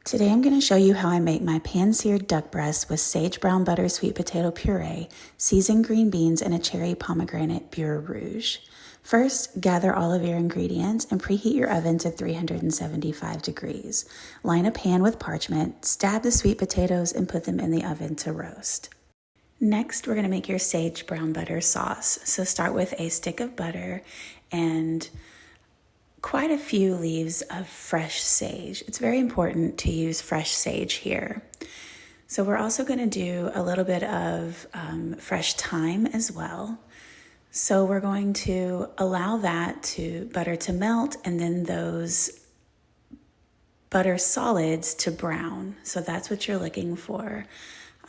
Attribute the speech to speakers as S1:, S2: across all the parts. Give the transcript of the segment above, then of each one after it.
S1: Today I'm going to show you how I make my pan-seared duck breast with sage brown butter sweet potato puree, seasoned green beans, and a cherry pomegranate beurre rouge. First, gather all of your ingredients and preheat your oven to 375 degrees. Line a pan with parchment, stab the sweet potatoes, and put them in the oven to roast. Next, we're going to make your sage brown butter sauce. So start with a stick of butter and quite a few leaves of fresh sage. It's very important to use fresh sage here. So we're also going to do a little bit of fresh thyme as well. So we're going to allow that butter to melt and then those butter solids to brown. So that's what you're looking for.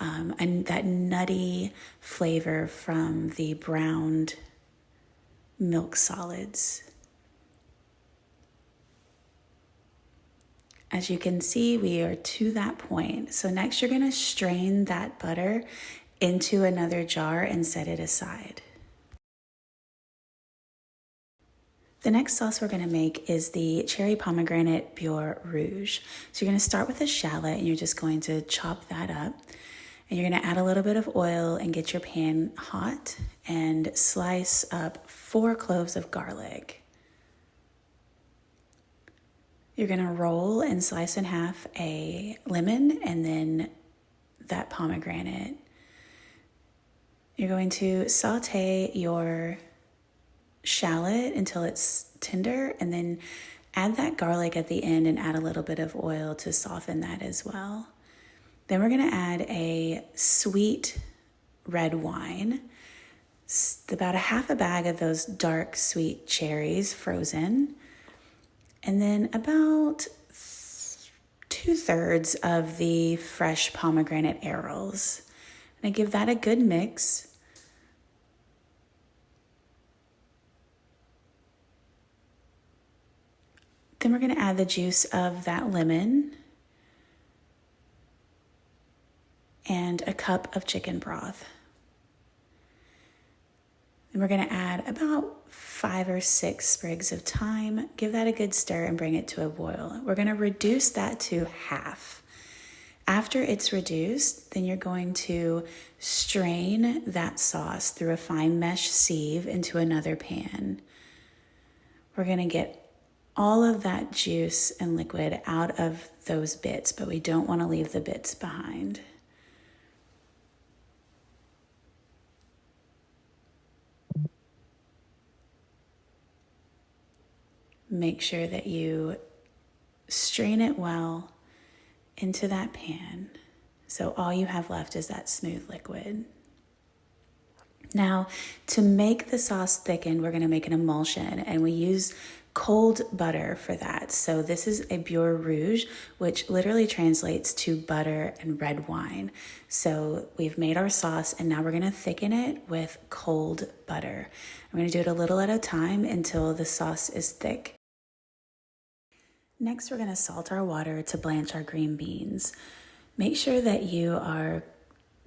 S1: And that nutty flavor from the browned milk solids. As you can see, we are to that point. So next you're going to strain that butter into another jar and set it aside. The next sauce we're going to make is the cherry pomegranate beurre rouge. So you're going to start with a shallot and you're just going to chop that up. And you're going to add a little bit of oil and get your pan hot and slice up 4 cloves of garlic. You're going to roll and slice in half a lemon and then that pomegranate. You're going to saute your shallot until it's tender and then add that garlic at the end and add a little bit of oil to soften that as well. Then we're going to add a sweet red wine, about a half a bag of those dark sweet cherries frozen. And then about 2/3 of the fresh pomegranate arils. And I give that a good mix. Then we're going to add the juice of that lemon and a cup of chicken broth. And we're going to add about 5 or 6 sprigs of thyme. Give that a good stir and bring it to a boil. We're going to reduce that to half. After it's reduced, then you're going to strain that sauce through a fine mesh sieve into another pan. We're going to get all of that juice and liquid out of those bits, but we don't want to leave the bits behind. Make sure that you strain it well into that pan. So all you have left is that smooth liquid. Now, to make the sauce thicken, we're going to make an emulsion, and we use cold butter for that. So this is a beurre rouge, which literally translates to butter and red wine. So we've made our sauce, and now we're going to thicken it with cold butter. I'm going to do it a little at a time until the sauce is thick. Next, we're going to salt our water to blanch our green beans. Make sure that you are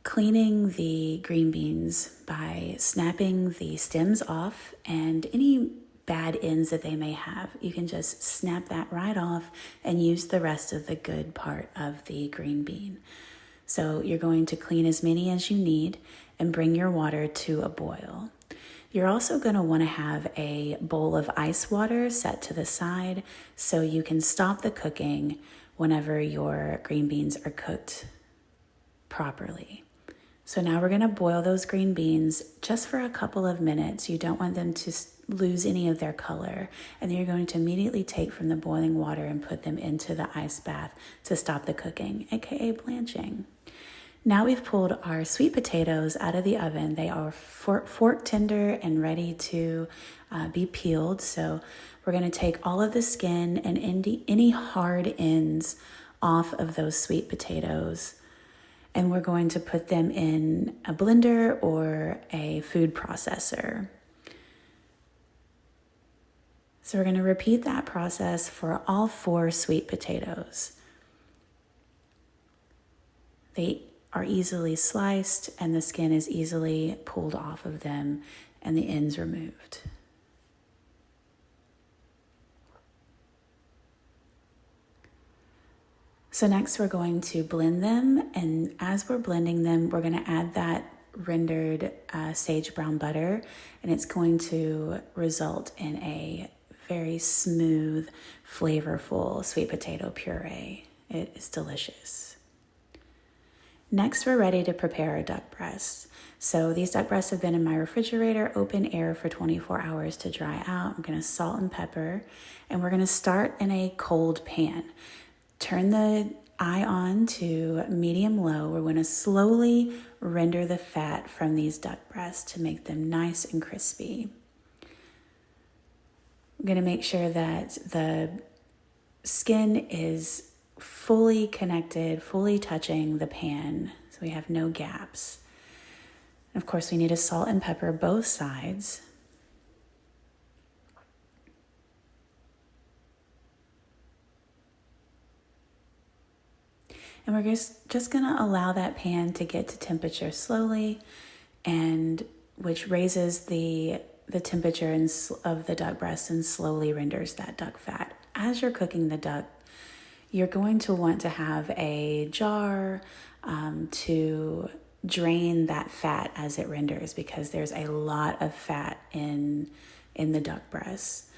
S1: cleaning the green beans by snapping the stems off and any bad ends that they may have. You can just snap that right off and use the rest of the good part of the green bean. So you're going to clean as many as you need and bring your water to a boil. You're also going to want to have a bowl of ice water set to the side so you can stop the cooking whenever your green beans are cooked properly. So now we're going to boil those green beans just for a couple of minutes. You don't want them to lose any of their color. And then you're going to immediately take from the boiling water and put them into the ice bath to stop the cooking, aka blanching. Now we've pulled our sweet potatoes out of the oven. They are fork tender and ready to be peeled. So we're going to take all of the skin and any hard ends off of those sweet potatoes. And we're going to put them in a blender or a food processor. So we're going to repeat that process for all 4 sweet potatoes. They are easily sliced and the skin is easily pulled off of them and the ends removed. So next we're going to blend them, and as we're blending them, we're going to add that rendered sage brown butter, and it's going to result in a very smooth, flavorful sweet potato puree. It is delicious. Next, we're ready to prepare our duck breasts. So these duck breasts have been in my refrigerator, open air for 24 hours to dry out. I'm going to salt and pepper, and we're going to start in a cold pan. Turn the eye on to medium-low. We're going to slowly render the fat from these duck breasts to make them nice and crispy. I'm going to make sure that the skin is fully connected, fully touching the pan, so we have no gaps. And of course, we need to salt and pepper both sides. And we're just going to allow that pan to get to temperature slowly, and which raises the temperature of the duck breast and slowly renders that duck fat. As you're cooking the duck, you're going to want to have a jar to drain that fat as it renders, because there's a lot of fat in the duck breast.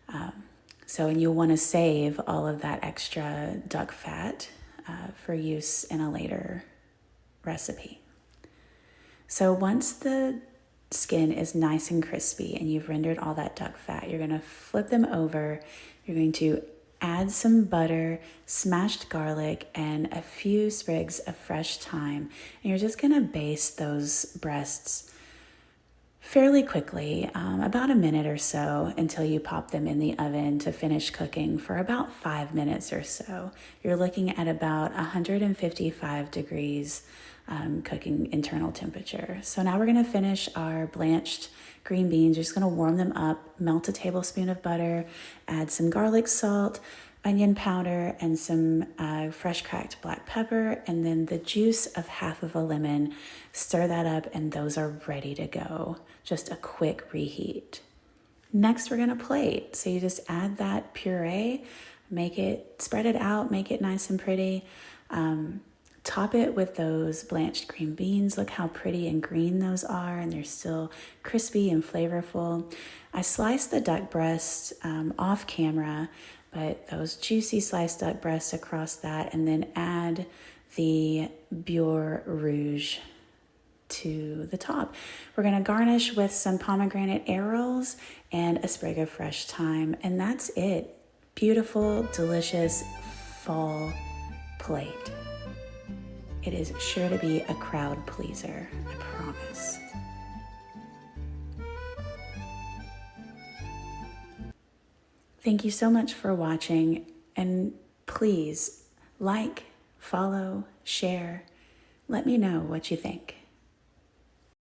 S1: And you'll want to save all of that extra duck fat for use in a later recipe. So once the skin is nice and crispy and you've rendered all that duck fat, you're going to flip them over. You're going to add some butter, smashed garlic, and a few sprigs of fresh thyme. And you're just going to baste those breasts fairly quickly, about a minute or so, until you pop them in the oven to finish cooking for about 5 minutes or so. You're looking at about 155 degrees cooking internal temperature. So now we're going to finish our blanched green beans. You're just going to warm them up, melt a tablespoon of butter, add some garlic salt, onion powder, and some fresh cracked black pepper, and then the juice of half of a lemon. Stir that up, and those are ready to go. Just a quick reheat. Next, we're gonna plate. So you just add that puree, spread it out, make it nice and pretty. Top it with those blanched green beans. Look how pretty and green those are, and they're still crispy and flavorful. I sliced the duck breast off camera, but those juicy sliced duck breasts across that, and then add the beurre rouge to the top. We're going to garnish with some pomegranate arils and a sprig of fresh thyme, and that's it. Beautiful, delicious fall plate. It is sure to be a crowd pleaser, I promise. Thank you so much for watching, and please like, follow, share. Let me know what you think.